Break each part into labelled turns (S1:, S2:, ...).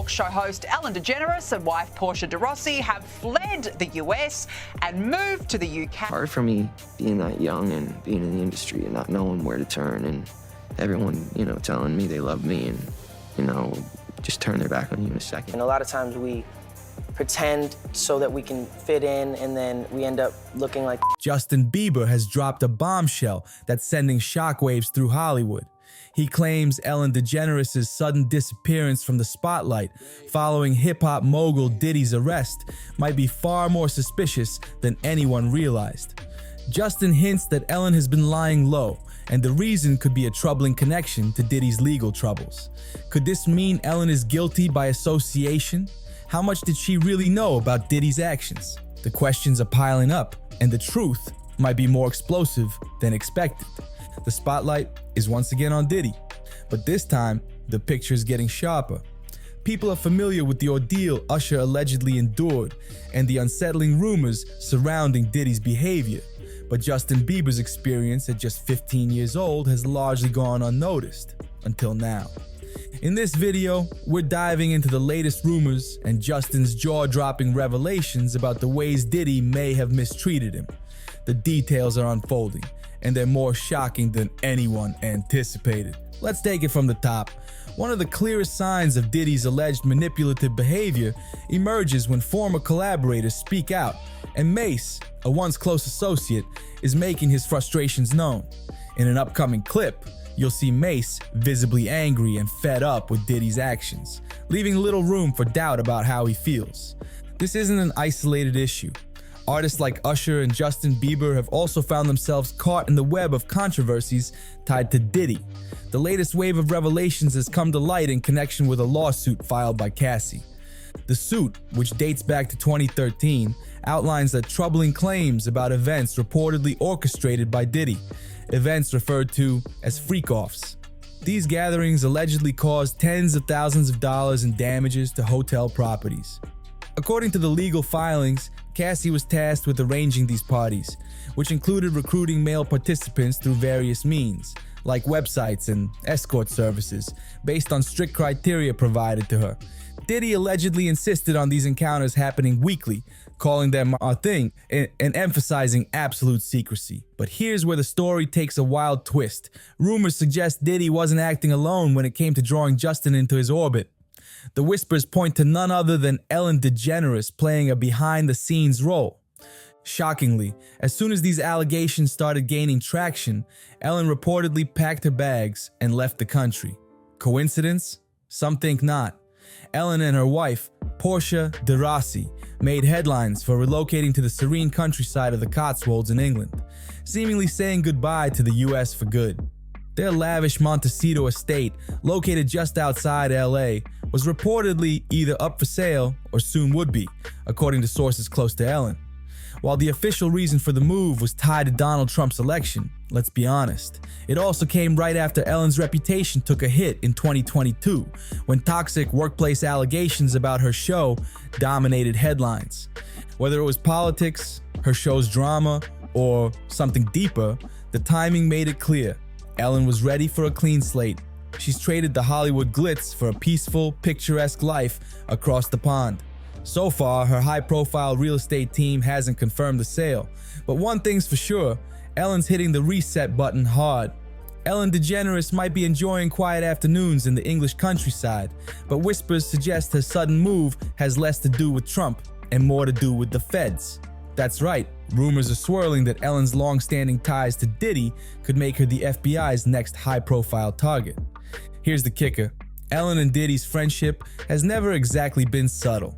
S1: talk show host Ellen DeGeneres and wife Portia de Rossi have fled the US and moved to the UK.
S2: Hard for me being that young and being in the industry and not knowing where to turn, and everyone, telling me they love me and, just turn their back on you in a second.
S3: And a lot of times we pretend so that we can fit in, and then we end up looking like.
S4: Justin Bieber has dropped a bombshell that's sending shockwaves through Hollywood. He claims Ellen DeGeneres' sudden disappearance from the spotlight following hip-hop mogul Diddy's arrest might be far more suspicious than anyone realized. Justin hints that Ellen has been lying low, and the reason could be a troubling connection to Diddy's legal troubles. Could this mean Ellen is guilty by association? How much did she really know about Diddy's actions? The questions are piling up, and the truth might be more explosive than expected. The spotlight is once again on Diddy, but this time, the picture is getting sharper. People are familiar with the ordeal Usher allegedly endured and the unsettling rumors surrounding Diddy's behavior. But Justin Bieber's experience at just 15 years old has largely gone unnoticed until now. In this video, we're diving into the latest rumors and Justin's jaw-dropping revelations about the ways Diddy may have mistreated him. The details are unfolding, and they're more shocking than anyone anticipated. Let's take it from the top. One of the clearest signs of Diddy's alleged manipulative behavior emerges when former collaborators speak out, and Mace, a once close associate, is making his frustrations known. In an upcoming clip, you'll see Mace visibly angry and fed up with Diddy's actions, leaving little room for doubt about how he feels. This isn't an isolated issue. Artists like Usher and Justin Bieber have also found themselves caught in the web of controversies tied to Diddy. The latest wave of revelations has come to light in connection with a lawsuit filed by Cassie. The suit, which dates back to 2013, outlines that troubling claims about events reportedly orchestrated by Diddy, events referred to as freak-offs. These gatherings allegedly caused tens of thousands of dollars in damages to hotel properties. According to the legal filings, Cassie was tasked with arranging these parties, which included recruiting male participants through various means, like websites and escort services, based on strict criteria provided to her. Diddy allegedly insisted on these encounters happening weekly, calling them a thing and emphasizing absolute secrecy. But here's where the story takes a wild twist. Rumors suggest Diddy wasn't acting alone when it came to drawing Justin into his orbit. The whispers point to none other than Ellen DeGeneres playing a behind-the-scenes role. Shockingly, as soon as these allegations started gaining traction, Ellen reportedly packed her bags and left the country. Coincidence? Some think not. Ellen and her wife, Portia de Rossi, made headlines for relocating to the serene countryside of the Cotswolds in England, seemingly saying goodbye to the US for good. Their lavish Montecito estate, located just outside LA, was reportedly either up for sale or soon would be, according to sources close to Ellen. While the official reason for the move was tied to Donald Trump's election, let's be honest, it also came right after Ellen's reputation took a hit in 2022, when toxic workplace allegations about her show dominated headlines. Whether it was politics, her show's drama, or something deeper, the timing made it clear. Ellen was ready for a clean slate. She's traded the Hollywood glitz for a peaceful, picturesque life across the pond. So far, her high-profile real estate team hasn't confirmed the sale. But one thing's for sure, Ellen's hitting the reset button hard. Ellen DeGeneres might be enjoying quiet afternoons in the English countryside, but whispers suggest her sudden move has less to do with Trump and more to do with the feds. That's right, rumors are swirling that Ellen's long-standing ties to Diddy could make her the FBI's next high-profile target. Here's the kicker. Ellen and Diddy's friendship has never exactly been subtle.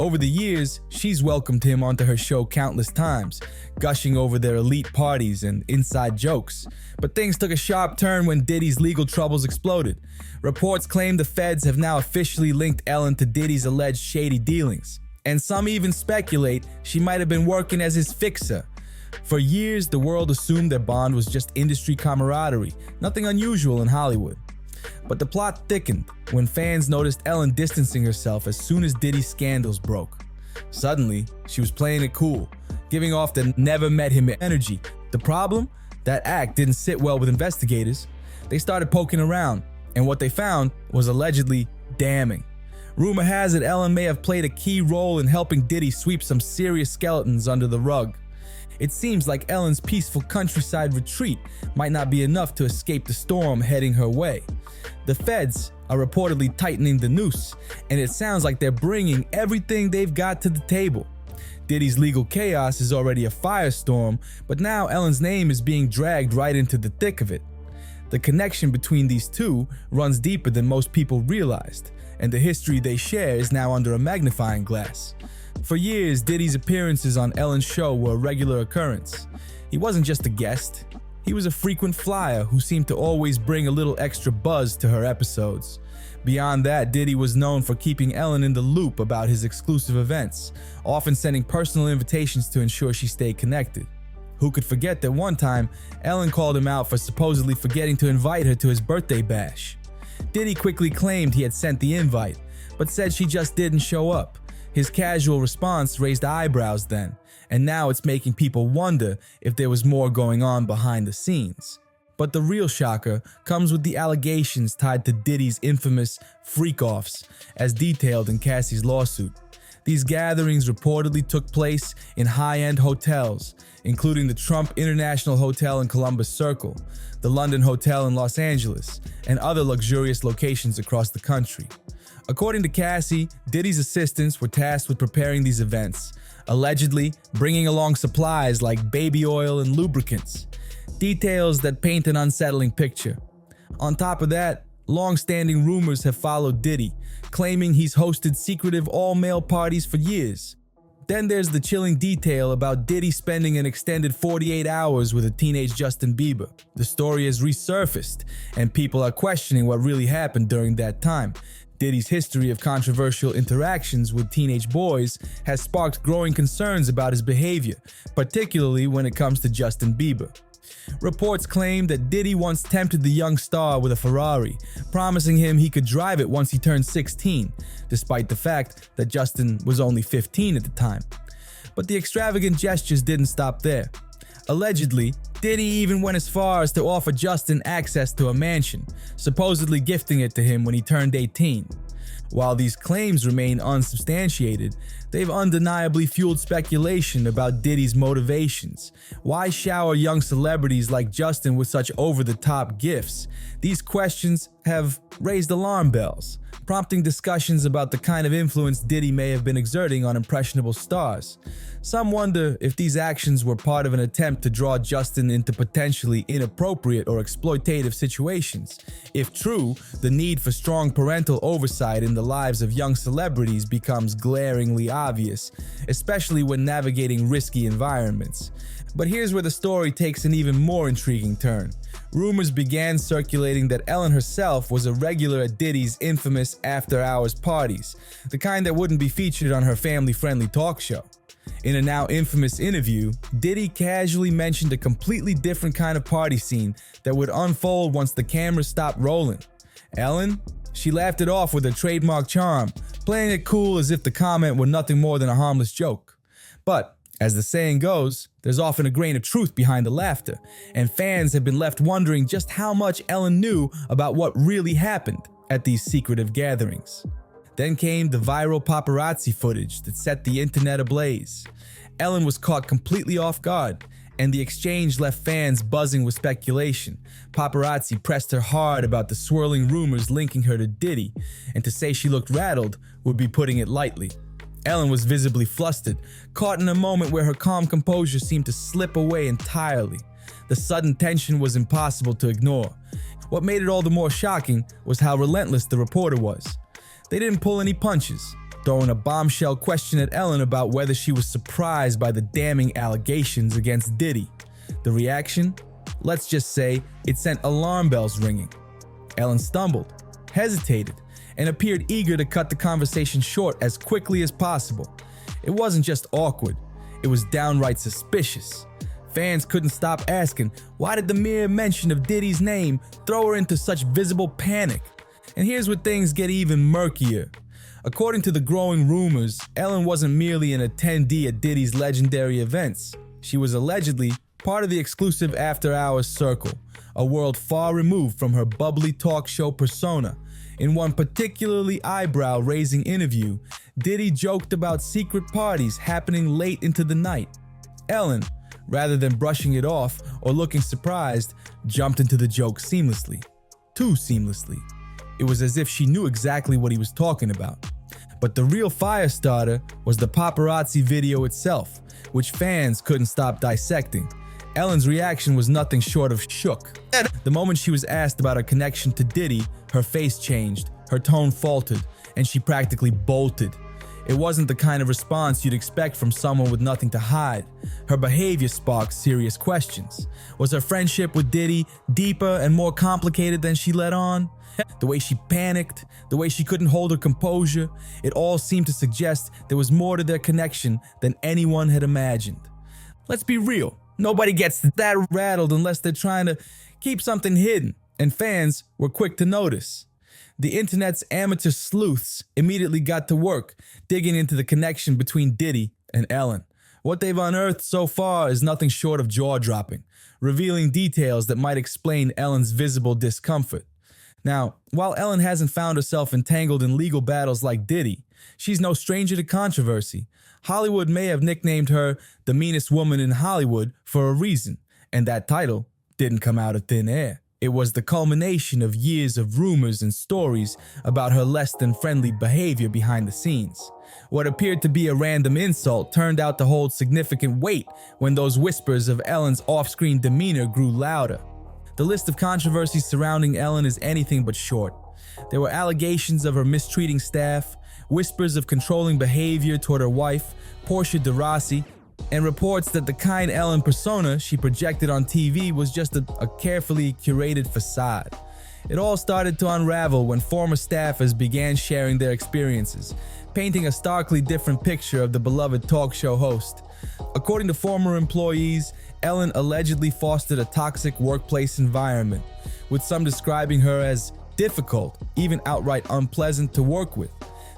S4: Over the years, she's welcomed him onto her show countless times, gushing over their elite parties and inside jokes. But things took a sharp turn when Diddy's legal troubles exploded. Reports claim the feds have now officially linked Ellen to Diddy's alleged shady dealings. And some even speculate she might have been working as his fixer. For years, the world assumed their bond was just industry camaraderie, nothing unusual in Hollywood. But the plot thickened when fans noticed Ellen distancing herself as soon as Diddy's scandals broke. Suddenly, she was playing it cool, giving off the never-met-him energy. The problem? That act didn't sit well with investigators. They started poking around, and what they found was allegedly damning. Rumor has it Ellen may have played a key role in helping Diddy sweep some serious skeletons under the rug. It seems like Ellen's peaceful countryside retreat might not be enough to escape the storm heading her way. The feds are reportedly tightening the noose, and it sounds like they're bringing everything they've got to the table. Diddy's legal chaos is already a firestorm, but now Ellen's name is being dragged right into the thick of it. The connection between these two runs deeper than most people realized, and the history they share is now under a magnifying glass. For years, Diddy's appearances on Ellen's show were a regular occurrence. He wasn't just a guest, he was a frequent flyer who seemed to always bring a little extra buzz to her episodes. Beyond that, Diddy was known for keeping Ellen in the loop about his exclusive events, often sending personal invitations to ensure she stayed connected. Who could forget that one time, Ellen called him out for supposedly forgetting to invite her to his birthday bash. Diddy quickly claimed he had sent the invite, but said she just didn't show up. His casual response raised eyebrows then, and now it's making people wonder if there was more going on behind the scenes. But the real shocker comes with the allegations tied to Diddy's infamous freak-offs, as detailed in Cassie's lawsuit. These gatherings reportedly took place in high-end hotels, including the Trump International Hotel in Columbus Circle, the London Hotel in Los Angeles, and other luxurious locations across the country. According to Cassie, Diddy's assistants were tasked with preparing these events, allegedly bringing along supplies like baby oil and lubricants. Details that paint an unsettling picture. On top of that, long-standing rumors have followed Diddy, claiming he's hosted secretive all-male parties for years. Then there's the chilling detail about Diddy spending an extended 48 hours with a teenage Justin Bieber. The story has resurfaced, and people are questioning what really happened during that time. Diddy's history of controversial interactions with teenage boys has sparked growing concerns about his behavior, particularly when it comes to Justin Bieber. Reports claim that Diddy once tempted the young star with a Ferrari, promising him he could drive it once he turned 16, despite the fact that Justin was only 15 at the time. But the extravagant gestures didn't stop there. Allegedly, Diddy even went as far as to offer Justin access to a mansion, supposedly gifting it to him when he turned 18. While these claims remain unsubstantiated, they've undeniably fueled speculation about Diddy's motivations. Why shower young celebrities like Justin with such over-the-top gifts? These questions have raised alarm bells, prompting discussions about the kind of influence Diddy may have been exerting on impressionable stars. Some wonder if these actions were part of an attempt to draw Justin into potentially inappropriate or exploitative situations. If true, the need for strong parental oversight in the lives of young celebrities becomes glaringly obvious, especially when navigating risky environments. But here's where the story takes an even more intriguing turn. Rumors began circulating that Ellen herself was a regular at Diddy's infamous after-hours parties, the kind that wouldn't be featured on her family-friendly talk show. In a now infamous interview, Diddy casually mentioned a completely different kind of party scene that would unfold once the cameras stopped rolling. Ellen? She laughed it off with her trademark charm, playing it cool as if the comment were nothing more than a harmless joke. But, as the saying goes, there's often a grain of truth behind the laughter, and fans have been left wondering just how much Ellen knew about what really happened at these secretive gatherings. Then came the viral paparazzi footage that set the internet ablaze. Ellen was caught completely off guard, and the exchange left fans buzzing with speculation. Paparazzi pressed her hard about the swirling rumors linking her to Diddy, and to say she looked rattled would be putting it lightly. Ellen was visibly flustered, caught in a moment where her calm composure seemed to slip away entirely. The sudden tension was impossible to ignore. What made it all the more shocking was how relentless the reporter was. They didn't pull any punches, throwing a bombshell question at Ellen about whether she was surprised by the damning allegations against Diddy. The reaction? Let's just say it sent alarm bells ringing. Ellen stumbled, hesitated, and appeared eager to cut the conversation short as quickly as possible. It wasn't just awkward, it was downright suspicious. Fans couldn't stop asking, why did the mere mention of Diddy's name throw her into such visible panic? And here's where things get even murkier. According to the growing rumors, Ellen wasn't merely an attendee at Diddy's legendary events. She was allegedly part of the exclusive after-hours circle, a world far removed from her bubbly talk show persona. In one particularly eyebrow-raising interview, Diddy joked about secret parties happening late into the night. Ellen, rather than brushing it off or looking surprised, jumped into the joke seamlessly. Too seamlessly. It was as if she knew exactly what he was talking about. But the real fire starter was the paparazzi video itself, which fans couldn't stop dissecting. Ellen's reaction was nothing short of shook. The moment she was asked about her connection to Diddy, her face changed, her tone faltered, and she practically bolted. It wasn't the kind of response you'd expect from someone with nothing to hide. Her behavior sparked serious questions. Was her friendship with Diddy deeper and more complicated than she let on? The way she panicked, the way she couldn't hold her composure, it all seemed to suggest there was more to their connection than anyone had imagined. Let's be real, nobody gets that rattled unless they're trying to keep something hidden, and fans were quick to notice. The internet's amateur sleuths immediately got to work, digging into the connection between Diddy and Ellen. What they've unearthed so far is nothing short of jaw-dropping, revealing details that might explain Ellen's visible discomfort. Now, while Ellen hasn't found herself entangled in legal battles like Diddy, she's no stranger to controversy. Hollywood may have nicknamed her the meanest woman in Hollywood for a reason, and that title didn't come out of thin air. It was the culmination of years of rumors and stories about her less than friendly behavior behind the scenes. What appeared to be a random insult turned out to hold significant weight when those whispers of Ellen's off-screen demeanor grew louder. The list of controversies surrounding Ellen is anything but short. There were allegations of her mistreating staff, whispers of controlling behavior toward her wife, Portia de Rossi, and reports that the kind Ellen persona she projected on TV was just a carefully curated facade. It all started to unravel when former staffers began sharing their experiences, painting a starkly different picture of the beloved talk show host. According to former employees, Ellen allegedly fostered a toxic workplace environment, with some describing her as difficult, even outright unpleasant to work with.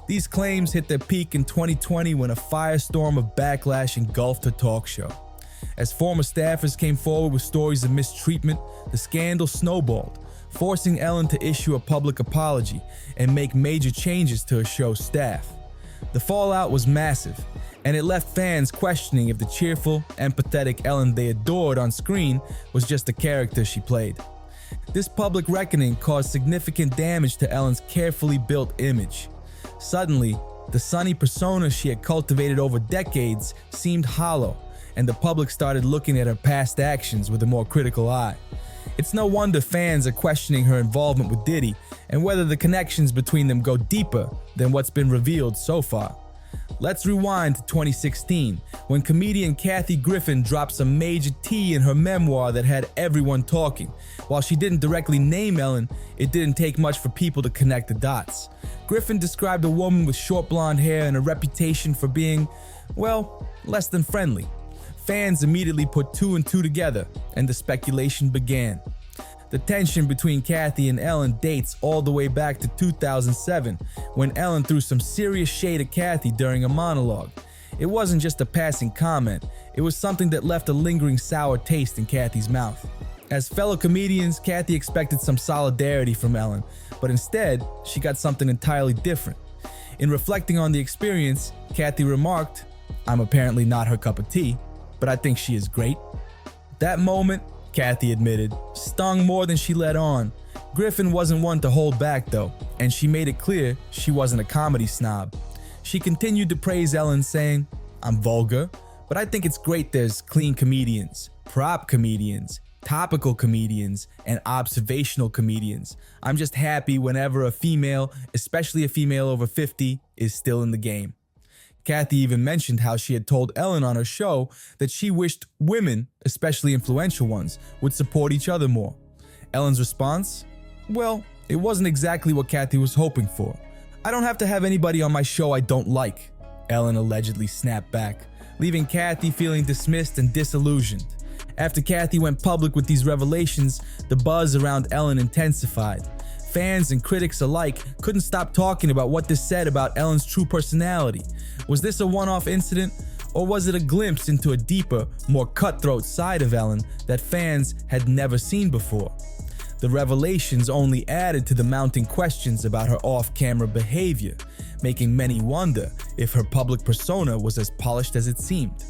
S4: These claims hit their peak in 2020 when a firestorm of backlash engulfed her talk show. As former staffers came forward with stories of mistreatment, the scandal snowballed, forcing Ellen to issue a public apology and make major changes to her show's staff. The fallout was massive, and it left fans questioning if the cheerful, empathetic Ellen they adored on screen was just a character she played. This public reckoning caused significant damage to Ellen's carefully built image. Suddenly, the sunny persona she had cultivated over decades seemed hollow, and the public started looking at her past actions with a more critical eye. It's no wonder fans are questioning her involvement with Diddy and whether the connections between them go deeper than what's been revealed so far. Let's rewind to 2016, when comedian Kathy Griffin dropped some major tea in her memoir that had everyone talking. While she didn't directly name Ellen, it didn't take much for people to connect the dots. Griffin described a woman with short blonde hair and a reputation for being, well, less than friendly. Fans immediately put two and two together, and the speculation began. The tension between Kathy and Ellen dates all the way back to 2007, when Ellen threw some serious shade at Kathy during a monologue. It wasn't just a passing comment, it was something that left a lingering sour taste in Kathy's mouth. As fellow comedians, Kathy expected some solidarity from Ellen, but instead, she got something entirely different. In reflecting on the experience, Kathy remarked, "I'm apparently not her cup of tea, but I think she is great." That moment, Kathy admitted, stung more than she let on. Griffin wasn't one to hold back though, and she made it clear she wasn't a comedy snob. She continued to praise Ellen, saying, "I'm vulgar, but I think it's great there's clean comedians, prop comedians, topical comedians, and observational comedians. I'm just happy whenever a female, especially a female over 50, is still in the game." Kathy even mentioned how she had told Ellen on her show that she wished women, especially influential ones, would support each other more. Ellen's response? Well, it wasn't exactly what Kathy was hoping for. "I don't have to have anybody on my show I don't like," Ellen allegedly snapped back, leaving Kathy feeling dismissed and disillusioned. After Kathy went public with these revelations, the buzz around Ellen intensified. Fans and critics alike couldn't stop talking about what this said about Ellen's true personality. Was this a one-off incident, or was it a glimpse into a deeper, more cutthroat side of Ellen that fans had never seen before? The revelations only added to the mounting questions about her off-camera behavior, making many wonder if her public persona was as polished as it seemed.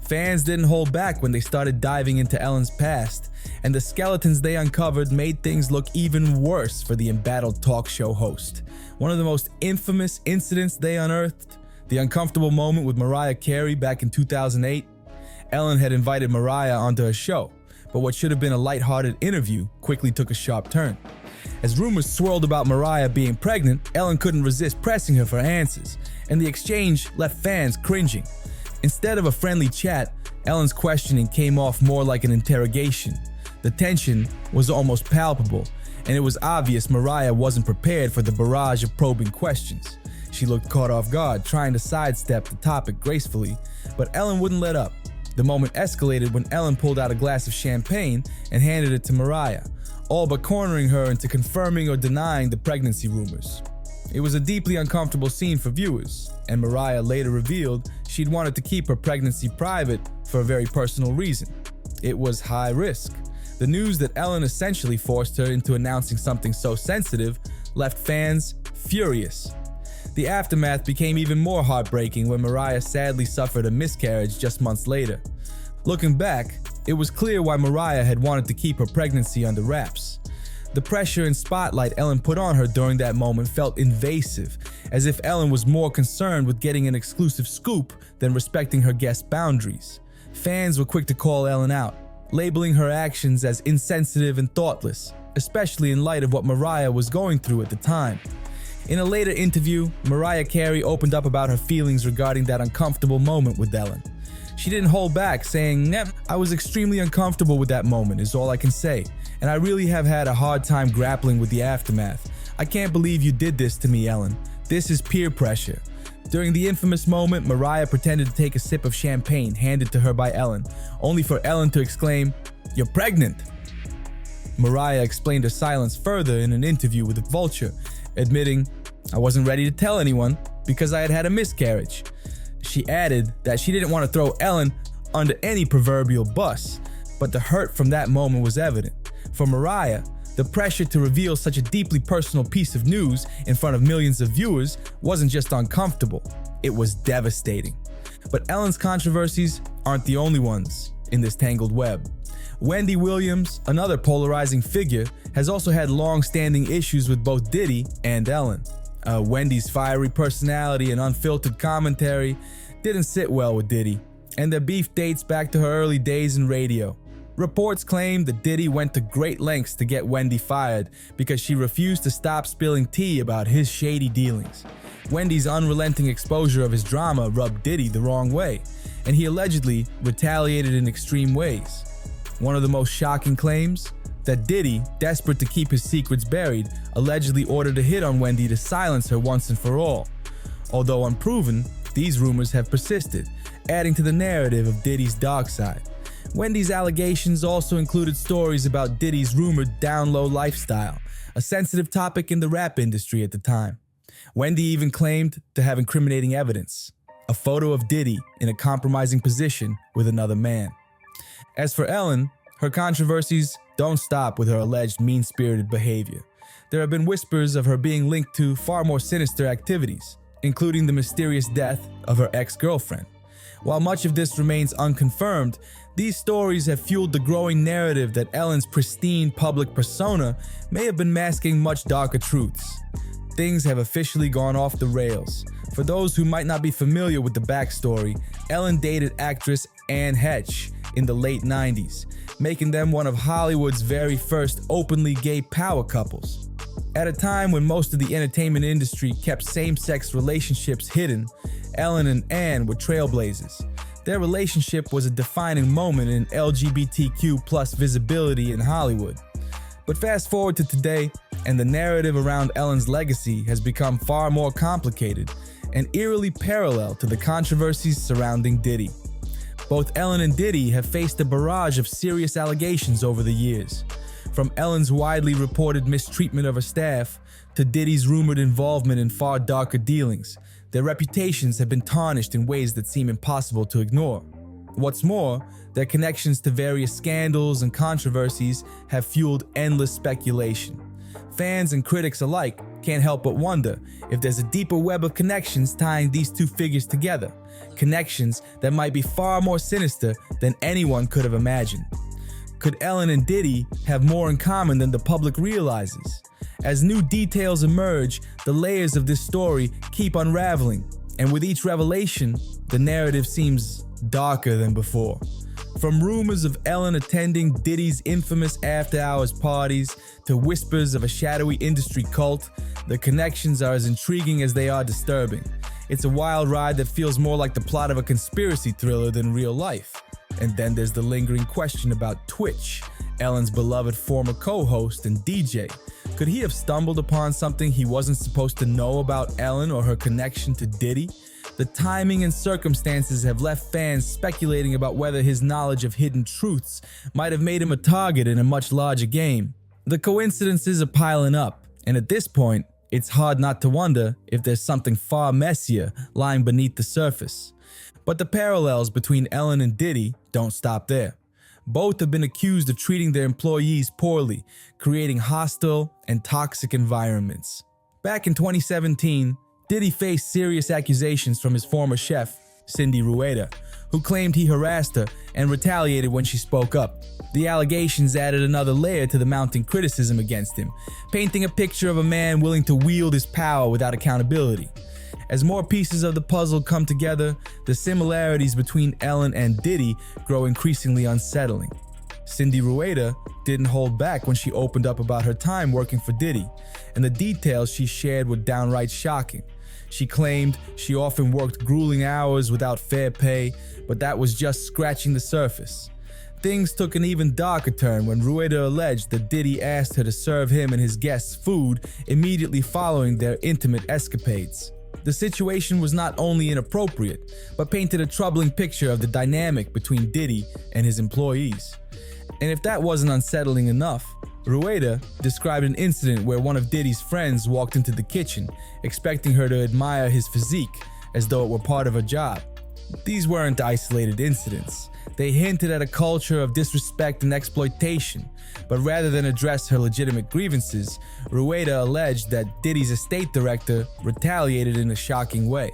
S4: Fans didn't hold back when they started diving into Ellen's past, and the skeletons they uncovered made things look even worse for the embattled talk show host. One of the most infamous incidents they unearthed, the uncomfortable moment with Mariah Carey back in 2008. Ellen had invited Mariah onto her show, but what should have been a lighthearted interview quickly took a sharp turn. As rumors swirled about Mariah being pregnant, Ellen couldn't resist pressing her for answers, and the exchange left fans cringing. Instead of a friendly chat, Ellen's questioning came off more like an interrogation. The tension was almost palpable, and it was obvious Mariah wasn't prepared for the barrage of probing questions. She looked caught off guard, trying to sidestep the topic gracefully, but Ellen wouldn't let up. The moment escalated when Ellen pulled out a glass of champagne and handed it to Mariah, all but cornering her into confirming or denying the pregnancy rumors. It was a deeply uncomfortable scene for viewers, and Mariah later revealed she'd wanted to keep her pregnancy private for a very personal reason. It was high risk. The news that Ellen essentially forced her into announcing something so sensitive left fans furious. The aftermath became even more heartbreaking when Mariah sadly suffered a miscarriage just months later. Looking back, it was clear why Mariah had wanted to keep her pregnancy under wraps. The pressure and spotlight Ellen put on her during that moment felt invasive, as if Ellen was more concerned with getting an exclusive scoop than respecting her guests' boundaries. Fans were quick to call Ellen out, labeling her actions as insensitive and thoughtless, especially in light of what Mariah was going through at the time. In a later interview, Mariah Carey opened up about her feelings regarding that uncomfortable moment with Ellen. She didn't hold back, saying, "I was extremely uncomfortable with that moment, is all I can say, and I really have had a hard time grappling with the aftermath. I can't believe you did this to me, Ellen. This is peer pressure." During the infamous moment, Mariah pretended to take a sip of champagne handed to her by Ellen, only for Ellen to exclaim, "You're pregnant." Mariah explained her silence further in an interview with Vulture, admitting, "I wasn't ready to tell anyone because I had had a miscarriage." She added that she didn't want to throw Ellen under any proverbial bus, but the hurt from that moment was evident. For Mariah, the pressure to reveal such a deeply personal piece of news in front of millions of viewers wasn't just uncomfortable, it was devastating. But Ellen's controversies aren't the only ones in this tangled web. Wendy Williams, another polarizing figure, has also had long-standing issues with both Diddy and Ellen. Wendy's fiery personality and unfiltered commentary didn't sit well with Diddy, and their beef dates back to her early days in radio. Reports claim that Diddy went to great lengths to get Wendy fired because she refused to stop spilling tea about his shady dealings. Wendy's unrelenting exposure of his drama rubbed Diddy the wrong way, and he allegedly retaliated in extreme ways. One of the most shocking claims? That Diddy, desperate to keep his secrets buried, allegedly ordered a hit on Wendy to silence her once and for all. Although unproven, these rumors have persisted, adding to the narrative of Diddy's dark side. Wendy's allegations also included stories about Diddy's rumored down-low lifestyle, a sensitive topic in the rap industry at the time. Wendy even claimed to have incriminating evidence, a photo of Diddy in a compromising position with another man. As for Ellen, her controversies don't stop with her alleged mean-spirited behavior. There have been whispers of her being linked to far more sinister activities, including the mysterious death of her ex-girlfriend. While much of this remains unconfirmed, these stories have fueled the growing narrative that Ellen's pristine public persona may have been masking much darker truths. Things have officially gone off the rails. For those who might not be familiar with the backstory, Ellen dated actress Anne Heche in the late 90s, making them one of Hollywood's very first openly gay power couples. At a time when most of the entertainment industry kept same-sex relationships hidden, Ellen and Anne were trailblazers. Their relationship was a defining moment in LGBTQ+ visibility in Hollywood. But fast forward to today, and the narrative around Ellen's legacy has become far more complicated and eerily parallel to the controversies surrounding Diddy. Both Ellen and Diddy have faced a barrage of serious allegations over the years. From Ellen's widely reported mistreatment of her staff to Diddy's rumored involvement in far darker dealings, their reputations have been tarnished in ways that seem impossible to ignore. What's more, their connections to various scandals and controversies have fueled endless speculation. Fans and critics alike can't help but wonder if there's a deeper web of connections tying these two figures together, connections that might be far more sinister than anyone could have imagined. Could Ellen and Diddy have more in common than the public realizes? As new details emerge, the layers of this story keep unraveling, and with each revelation, the narrative seems darker than before. From rumors of Ellen attending Diddy's infamous after-hours parties to whispers of a shadowy industry cult, the connections are as intriguing as they are disturbing. It's a wild ride that feels more like the plot of a conspiracy thriller than real life. And then there's the lingering question about Twitch, Ellen's beloved former co-host and DJ. Could he have stumbled upon something he wasn't supposed to know about Ellen or her connection to Diddy? The timing and circumstances have left fans speculating about whether his knowledge of hidden truths might have made him a target in a much larger game. The coincidences are piling up, and at this point, it's hard not to wonder if there's something far messier lying beneath the surface. But the parallels between Ellen and Diddy don't stop there. Both have been accused of treating their employees poorly, creating hostile and toxic environments. Back in 2017, Diddy faced serious accusations from his former chef, Cindy Rueda, who claimed he harassed her and retaliated when she spoke up. The allegations added another layer to the mounting criticism against him, painting a picture of a man willing to wield his power without accountability. As more pieces of the puzzle come together, the similarities between Ellen and Diddy grow increasingly unsettling. Cindy Rueda didn't hold back when she opened up about her time working for Diddy, and the details she shared were downright shocking. She claimed she often worked grueling hours without fair pay, but that was just scratching the surface. Things took an even darker turn when Rueda alleged that Diddy asked her to serve him and his guests food immediately following their intimate escapades. The situation was not only inappropriate, but painted a troubling picture of the dynamic between Diddy and his employees. And if that wasn't unsettling enough, Rueda described an incident where one of Diddy's friends walked into the kitchen, expecting her to admire his physique as though it were part of her job. These weren't isolated incidents. They hinted at a culture of disrespect and exploitation, but rather than address her legitimate grievances, Rueda alleged that Diddy's estate director retaliated in a shocking way.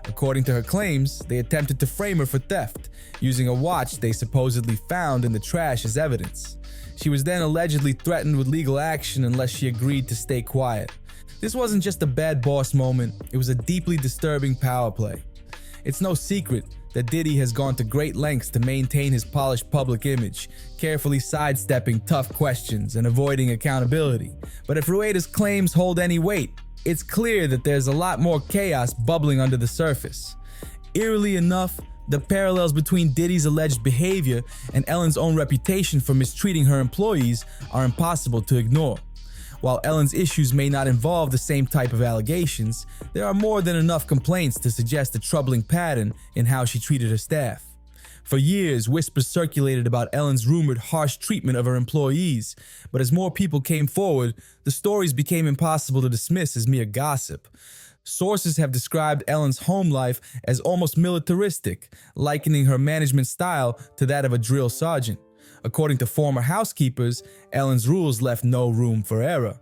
S4: According to her claims, they attempted to frame her for theft, using a watch they supposedly found in the trash as evidence. She was then allegedly threatened with legal action unless she agreed to stay quiet. This wasn't just a bad boss moment, it was a deeply disturbing power play. It's no secret that Diddy has gone to great lengths to maintain his polished public image, carefully sidestepping tough questions and avoiding accountability. But if Rueda's claims hold any weight, it's clear that there's a lot more chaos bubbling under the surface. Eerily enough, the parallels between Diddy's alleged behavior and Ellen's own reputation for mistreating her employees are impossible to ignore. While Ellen's issues may not involve the same type of allegations, there are more than enough complaints to suggest a troubling pattern in how she treated her staff. For years, whispers circulated about Ellen's rumored harsh treatment of her employees, but as more people came forward, the stories became impossible to dismiss as mere gossip. Sources have described Ellen's home life as almost militaristic, likening her management style to that of a drill sergeant. According to former housekeepers, Ellen's rules left no room for error.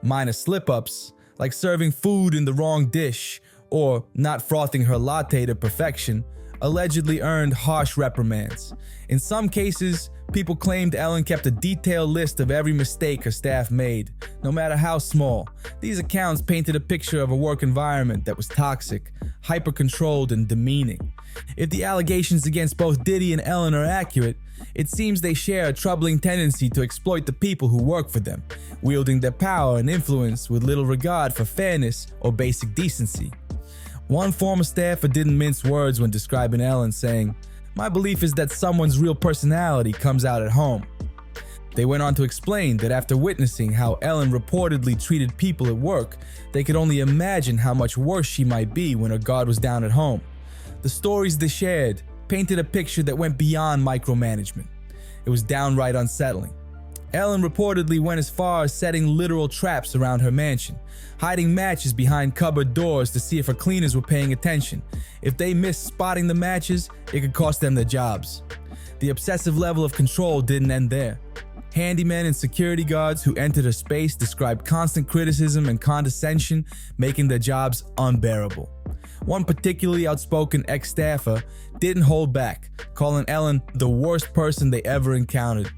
S4: Minor slip-ups, like serving food in the wrong dish or not frothing her latte to perfection, allegedly earned harsh reprimands. In some cases, people claimed Ellen kept a detailed list of every mistake her staff made, no matter how small. These accounts painted a picture of a work environment that was toxic, hyper-controlled, and demeaning. If the allegations against both Diddy and Ellen are accurate, it seems they share a troubling tendency to exploit the people who work for them, wielding their power and influence with little regard for fairness or basic decency. One former staffer didn't mince words when describing Ellen, saying, "My belief is that someone's real personality comes out at home." They went on to explain that after witnessing how Ellen reportedly treated people at work, they could only imagine how much worse she might be when her guard was down at home. The stories they shared painted a picture that went beyond micromanagement. It was downright unsettling. Ellen reportedly went as far as setting literal traps around her mansion, hiding matches behind cupboard doors to see if her cleaners were paying attention. If they missed spotting the matches, it could cost them their jobs. The obsessive level of control didn't end there. Handymen and security guards who entered her space described constant criticism and condescension, making their jobs unbearable. One particularly outspoken ex-staffer didn't hold back, calling Ellen the worst person they ever encountered,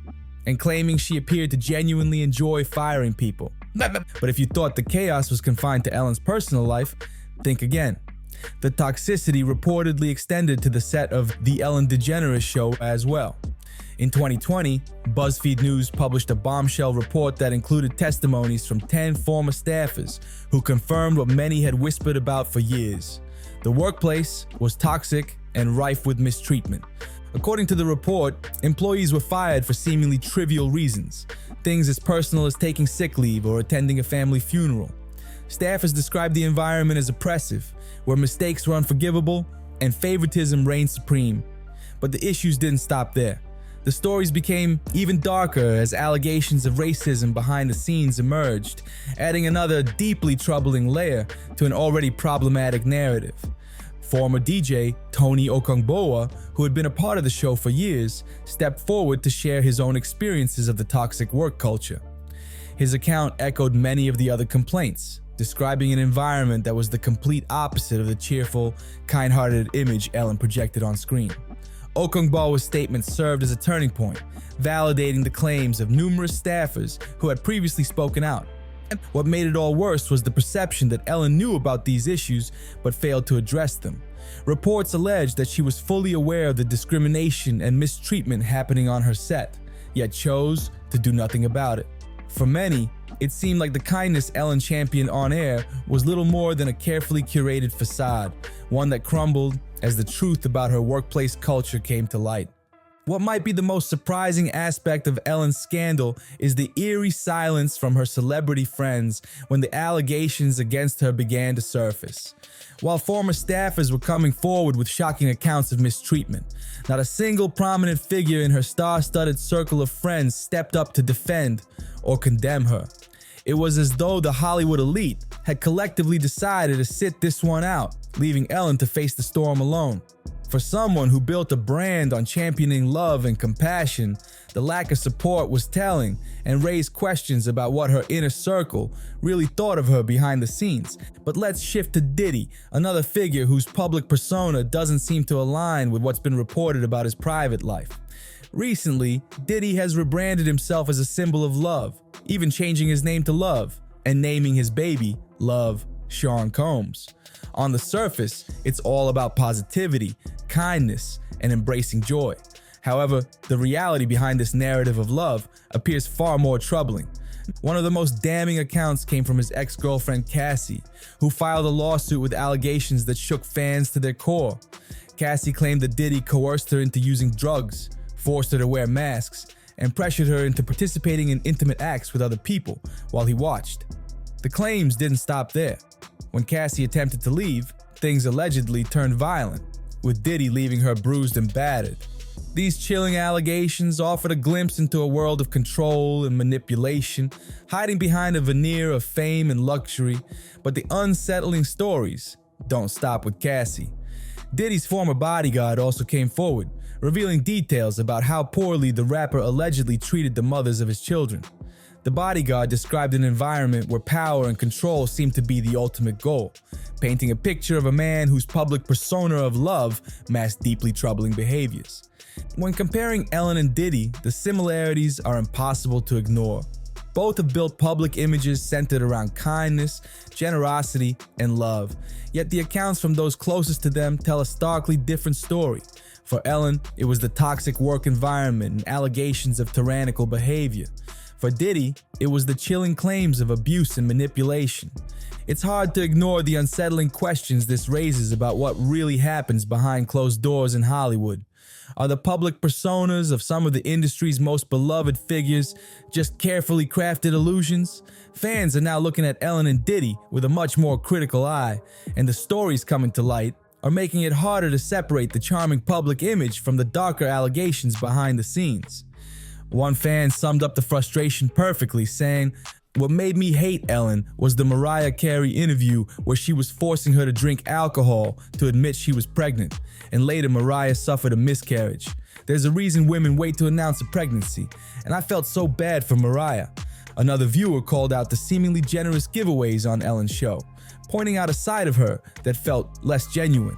S4: and claiming she appeared to genuinely enjoy firing people. But if you thought the chaos was confined to Ellen's personal life, think again. The toxicity reportedly extended to the set of The Ellen DeGeneres Show as well. In 2020, BuzzFeed News published a bombshell report that included testimonies from 10 former staffers who confirmed what many had whispered about for years. The workplace was toxic and rife with mistreatment. According to the report, employees were fired for seemingly trivial reasons, things as personal as taking sick leave or attending a family funeral. Staffers described the environment as oppressive, where mistakes were unforgivable and favoritism reigned supreme. But the issues didn't stop there. The stories became even darker as allegations of racism behind the scenes emerged, adding another deeply troubling layer to an already problematic narrative. Former DJ Tony Okongboa, who had been a part of the show for years, stepped forward to share his own experiences of the toxic work culture. His account echoed many of the other complaints, describing an environment that was the complete opposite of the cheerful, kind-hearted image Ellen projected on screen. Okongboa's statement served as a turning point, validating the claims of numerous staffers who had previously spoken out. What made it all worse was the perception that Ellen knew about these issues but failed to address them. Reports alleged that she was fully aware of the discrimination and mistreatment happening on her set, yet chose to do nothing about it. For many, it seemed like the kindness Ellen championed on air was little more than a carefully curated facade, one that crumbled as the truth about her workplace culture came to light. What might be the most surprising aspect of Ellen's scandal is the eerie silence from her celebrity friends when the allegations against her began to surface. While former staffers were coming forward with shocking accounts of mistreatment, not a single prominent figure in her star-studded circle of friends stepped up to defend or condemn her. It was as though the Hollywood elite had collectively decided to sit this one out, leaving Ellen to face the storm alone. For someone who built a brand on championing love and compassion, the lack of support was telling and raised questions about what her inner circle really thought of her behind the scenes. But let's shift to Diddy, another figure whose public persona doesn't seem to align with what's been reported about his private life. Recently, Diddy has rebranded himself as a symbol of love, even changing his name to Love and naming his baby Love Sean Combs. On the surface, it's all about positivity, kindness, and embracing joy. However, the reality behind this narrative of love appears far more troubling. One of the most damning accounts came from his ex-girlfriend Cassie, who filed a lawsuit with allegations that shook fans to their core. Cassie claimed that Diddy coerced her into using drugs, forced her to wear masks, and pressured her into participating in intimate acts with other people while he watched. The claims didn't stop there. When Cassie attempted to leave, things allegedly turned violent, with Diddy leaving her bruised and battered. These chilling allegations offered a glimpse into a world of control and manipulation, hiding behind a veneer of fame and luxury, but the unsettling stories don't stop with Cassie. Diddy's former bodyguard also came forward, revealing details about how poorly the rapper allegedly treated the mothers of his children. The bodyguard described an environment where power and control seemed to be the ultimate goal, painting a picture of a man whose public persona of love masked deeply troubling behaviors. When comparing Ellen and Diddy, the similarities are impossible to ignore. Both have built public images centered around kindness, generosity, and love, yet the accounts from those closest to them tell a starkly different story. For Ellen, it was the toxic work environment and allegations of tyrannical behavior. For Diddy, it was the chilling claims of abuse and manipulation. It's hard to ignore the unsettling questions this raises about what really happens behind closed doors in Hollywood. Are the public personas of some of the industry's most beloved figures just carefully crafted illusions? Fans are now looking at Ellen and Diddy with a much more critical eye, and the stories coming to light are making it harder to separate the charming public image from the darker allegations behind the scenes. One fan summed up the frustration perfectly, saying, "What made me hate Ellen was the Mariah Carey interview where she was forcing her to drink alcohol to admit she was pregnant, and later Mariah suffered a miscarriage. There's a reason women wait to announce a pregnancy, and I felt so bad for Mariah." Another viewer called out the seemingly generous giveaways on Ellen's show, pointing out a side of her that felt less genuine.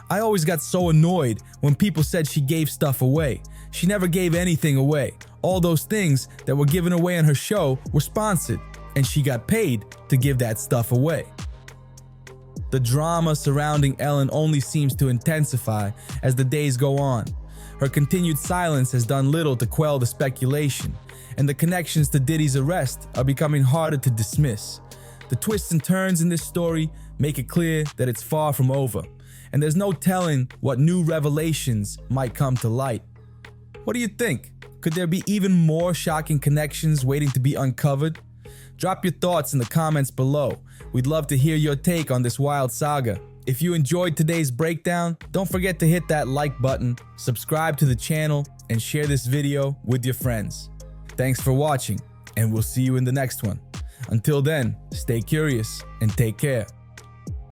S4: "I always got so annoyed when people said she gave stuff away. She never gave anything away. All those things that were given away on her show were sponsored, and she got paid to give that stuff away." The drama surrounding Ellen only seems to intensify as the days go on. Her continued silence has done little to quell the speculation, and the connections to Diddy's arrest are becoming harder to dismiss. The twists and turns in this story make it clear that it's far from over, and there's no telling what new revelations might come to light. What do you think? Could there be even more shocking connections waiting to be uncovered? Drop your thoughts in the comments below. We'd love to hear your take on this wild saga. If you enjoyed today's breakdown, don't forget to hit that like button, subscribe to the channel, and share this video with your friends. Thanks for watching, and we'll see you in the next one. Until then, stay curious and take care.